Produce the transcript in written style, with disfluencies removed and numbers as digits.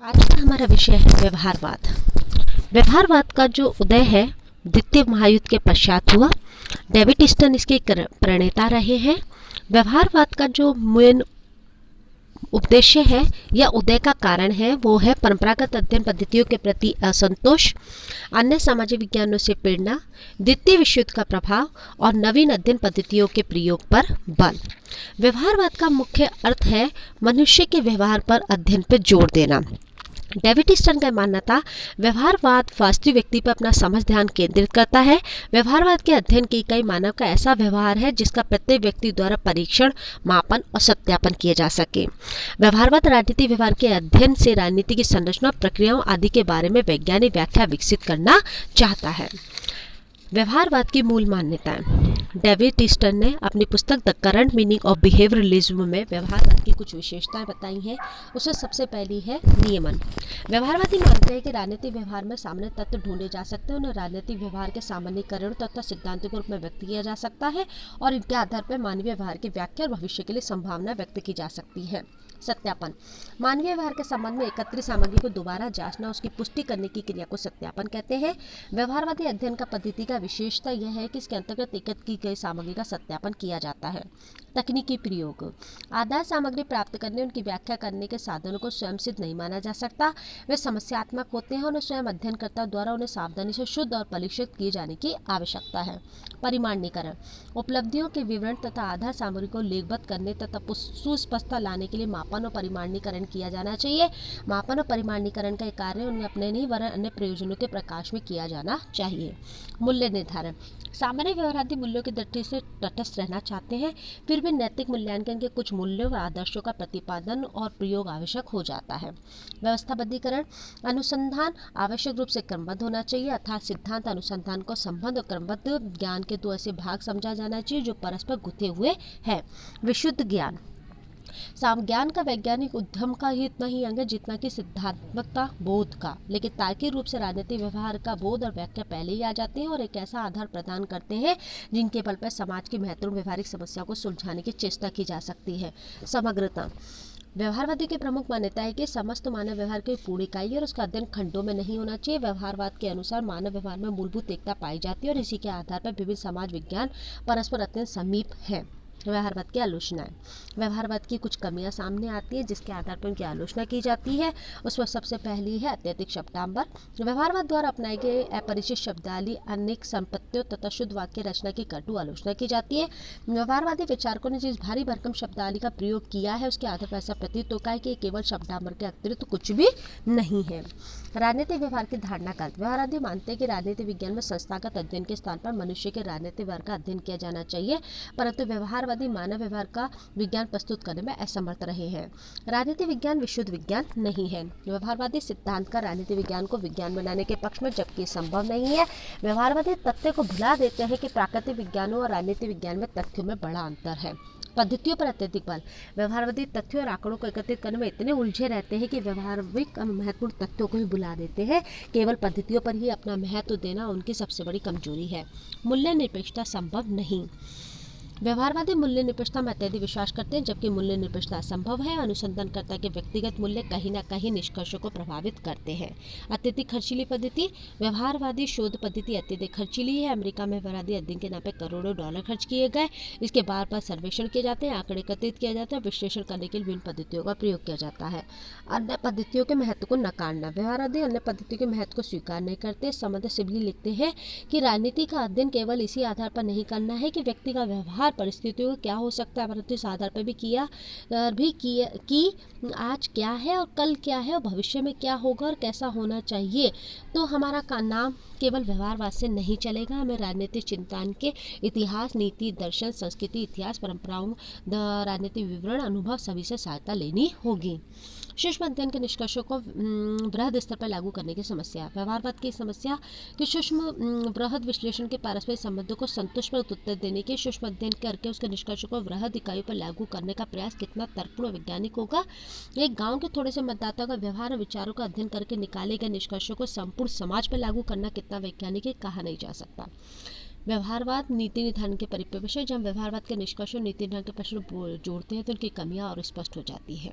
आज का हमारा विषय है व्यवहारवाद। व्यवहारवाद का जो उदय है द्वितीय महायुद्ध के पश्चात हुआ। डेविड ईस्टन इसके प्रणेता रहे हैं। व्यवहारवाद का जो मेन उद्देश्य है या उदय का कारण है वो है परंपरागत अध्ययन पद्धतियों के प्रति असंतोष, अन्य सामाजिक विज्ञानों से प्रेरणा, द्वितीय विश्व युद्ध का प्रभाव और नवीन अध्ययन पद्धतियों के प्रयोग पर बल। व्यवहारवाद का मुख्य अर्थ है मनुष्य के व्यवहार पर अध्ययन पर जोर देना। डेविड ईस्टन का मानना था व्यवहारवाद वास्तविक व्यक्ति पर अपना समझ ध्यान केंद्रित करता है। व्यवहारवाद के अध्ययन की इकाई मानव का ऐसा व्यवहार है जिसका प्रत्येक व्यक्ति द्वारा परीक्षण, मापन और सत्यापन किया जा सके। व्यवहारवाद राजनीतिक व्यवहार के अध्ययन से राजनीति की संरचना, प्रक्रियाओं आदि के बारे में वैज्ञानिक व्याख्या विकसित करना चाहता है। व्यवहारवाद की मूल मान्यताएं। डेविड ईस्टन ने अपनी पुस्तक the current meaning of behaviourism में व्यवहारवाद की कुछ विशेषताएं बताई हैं। उसमें सबसे पहली है नियमन। व्यवहारवादी मानते हैं कि राजनीतिक व्यवहार में सामान्य तत्व ढूंढे जा सकते हैं, उन्हें राजनीतिक व्यवहार के सामान्यीकरण तथा सिद्धांतों के रूप में व्यक्त किया जा सकता है और इनके आधार पर मानवीय व्यवहार की व्याख्या और भविष्य के लिए संभावना व्यक्त की जा सकती है। सत्यापन। मानवीय व्यवहार के संबंध में एकत्रित सामग्री को दोबारा जांचना, उसकी पुष्टि करने की क्रिया को सत्यापन कहते हैं। व्यवहारवादी अध्ययन का पद्धति का विशेषता यह है कि इसके अंतर्गत एकत्र की गई सामग्री का सत्यापन किया जाता है। तकनीकी प्रयोग। आधार सामग्री प्राप्त करने, उनकी व्याख्या करने के साधनों को स्वयं सिद्ध नहीं माना जा सकता। वे समस्यात्मक होते हैं, उन्हें स्वयं अध्ययनकर्ता द्वारा उन्हें सावधानी से शुद्ध और परीक्षित किए जाने की आवश्यकता है। परिमाणीकरण। उपलब्धियों के विवरण तथा आधार सामग्री को लेखबद्ध करने तथा सुस्पष्टता लाने के लिए मापन और परिमाणीकरण किया जाना चाहिए। मापन और परिमाणीकरण का कार्य उन्हें अपने नहीं वरन अन्य प्रयोजनों के प्रकाश में किया जाना चाहिए। मूल्य निर्धारण। सामान्य व्यवहारवादी मूल्यों की दृष्टि से तटस्थ रहना चाहते हैं, फिर भी नैतिक मूल्यांकन के कुछ मूल्यों व आदर्शों का प्रतिपादन और प्रयोग आवश्यक हो जाता है। व्यवस्थाबद्धीकरण। अनुसंधान आवश्यक रूप से क्रमबद्ध होना चाहिए, अर्थात सिद्धांत अनुसंधान को संबंध और क्रमबद्ध ज्ञान के दो ऐसे भाग समझा जाना चाहिए जो परस्पर गुथे हुए हैं। विशुद्ध ज्ञान। ज्ञान का वैज्ञानिक उद्यम का ही इतना ही अंग है जितना कि सिद्धात्मकता बोध का, लेकिन तार्किक रूप से राजनीतिक व्यवहार का बोध और व्याख्या पहले ही आ जाते हैं और एक ऐसा आधार प्रदान करते हैं जिनके बल पर समाज की महत्वपूर्ण व्यवहारिक समस्या को सुलझाने की चेष्टा की जा सकती है। समग्रता। व्यवहारवादी की प्रमुख मान्यता है कि समस्त मानव व्यवहार की पूर्ण इकाई है और उसका अध्ययन खंडों में नहीं होना चाहिए। व्यवहारवाद के अनुसार मानव व्यवहार में मूलभूत एकता पाई जाती है और इसी के आधार पर विभिन्न समाज विज्ञान परस्पर अत्यंत समीप है। व्यवहारवाद की आलोचनाएं। व्यवहारवाद की कुछ कमियां सामने आती है जिसके आधार पर उनकी आलोचना की जाती है। उसमें सबसे पहली है अत्यधिक शब्दांबर। व्यवहारवाद द्वारा अपनाए गए अपरिचित शब्दावली, अनेक संपत्तियों तथा शुद्ध वाक्य रचना की कटु आलोचना की जाती है। व्यवहारवादी विचारकों ने जिस भारी भरकम शब्दावली का प्रयोग किया है उसके आधार पर ऐसा प्रतीत होता है कि केवल शब्दांबर के अतिरिक्त कुछ भी नहीं है। राजनीतिक व्यवहार की धारणा का। व्यवहारवादी मानते हैं कि राजनीतिक विज्ञान में संस्थागत अध्ययन के स्थान पर मनुष्य के राजनीतिक व्यवहार का अध्ययन किया जाना चाहिए, परंतु व्यवहारवादी मानव व्यवहार का विज्ञान प्रस्तुत करने में असमर्थ रहे हैं। राजनीतिक विज्ञान विशुद्ध विज्ञान नहीं है। व्यवहारवादी सिद्धांत का राजनीतिक विज्ञान को विज्ञान बनाने के पक्ष में, जबकि संभव नहीं है। व्यवहारवादी तथ्य को भुला देते हैं कि प्राकृतिक विज्ञानों और राजनीतिक विज्ञान में तथ्यों में बड़ा अंतर है। पद्धतियों पर अत्यधिक बल। व्यवहारवादी तथ्यों और आंकड़ों को एकत्रित करने में इतने उलझे रहते हैं कि व्यवहारिक महत्वपूर्ण तथ्यों को ही भुला देते हैं। केवल पद्धतियों पर ही अपना महत्व देना उनकी सबसे बड़ी कमजोरी है। मूल्य निरपेक्षता संभव नहीं। व्यवहारवादी मूल्य निरपेक्षता में अत्यधिक विश्वास करते हैं, जबकि मूल्य निरपेक्षता असंभव है। अनुसंधानकर्ता के व्यक्तिगत मूल्य कहीं न कहीं निष्कर्षों को प्रभावित करते हैं। अत्यधिक खर्चीली पद्धति। व्यवहारवादी शोध पद्धति अत्यधिक खर्चीली है। अमेरिका में व्यवहारवादी अध्ययन के नाम पर करोड़ों डॉलर खर्च किए गए। इसके बार बार सर्वेक्षण किए जाते हैं, आंकड़े एकत्रित किया जाता है, विश्लेषण करने के लिए विभिन्न पद्धतियों का प्रयोग किया जाता है। अन्य पद्धतियों के महत्व को नकारना। व्यवहारवादी अन्य पद्धतियों के महत्व को स्वीकार नहीं करते। समंदर सिबली लिखते हैं कि राजनीति का अध्ययन केवल इसी आधार पर नहीं करना है कि व्यक्ति का व्यवहार परिस्थितियों का क्या हो सकता है, परंतु इस आधार पर भी किया कि आज क्या है और कल क्या है और भविष्य में क्या होगा और कैसा होना चाहिए। तो हमारा नाम केवल व्यवहारवाद से नहीं चलेगा। हमें राजनीतिक चिंतन के इतिहास, नीति, दर्शन, संस्कृति, इतिहास, परंपराओं, राजनीतिक विवरण, अनुभव सभी से सहायता लेनी होगी। सूक्ष्म अध्ययन के निष्कर्षों को बृहद स्तर पर लागू करने की समस्या। व्यवहारवाद की समस्या कि सूक्ष्म बृहद विश्लेषण के पारस्परिक संबंधों को संतुष्टप्रद उत्तर देने के सूक्ष्म अध्ययन करके उसके निष्कर्षों को बृहद इकाइयों पर लागू करने का प्रयास कितना तर्कपूर्ण वैज्ञानिक होगा। एक गांव के थोड़े से मतदाताओं का व्यवहार और विचारों का अध्ययन करके निकाले गए निष्कर्षों को संपूर्ण समाज पर लागू करना कितना वैज्ञानिक है, कहा नहीं जा सकता। व्यवहारवाद नीति निर्धारण के परिप्रेक्ष्य। जब व्यवहारवाद के निष्कर्षों नीति निर्धारण के प्रश्न जोड़ते हैं तो उनकी कमियां और स्पष्ट हो जाती है।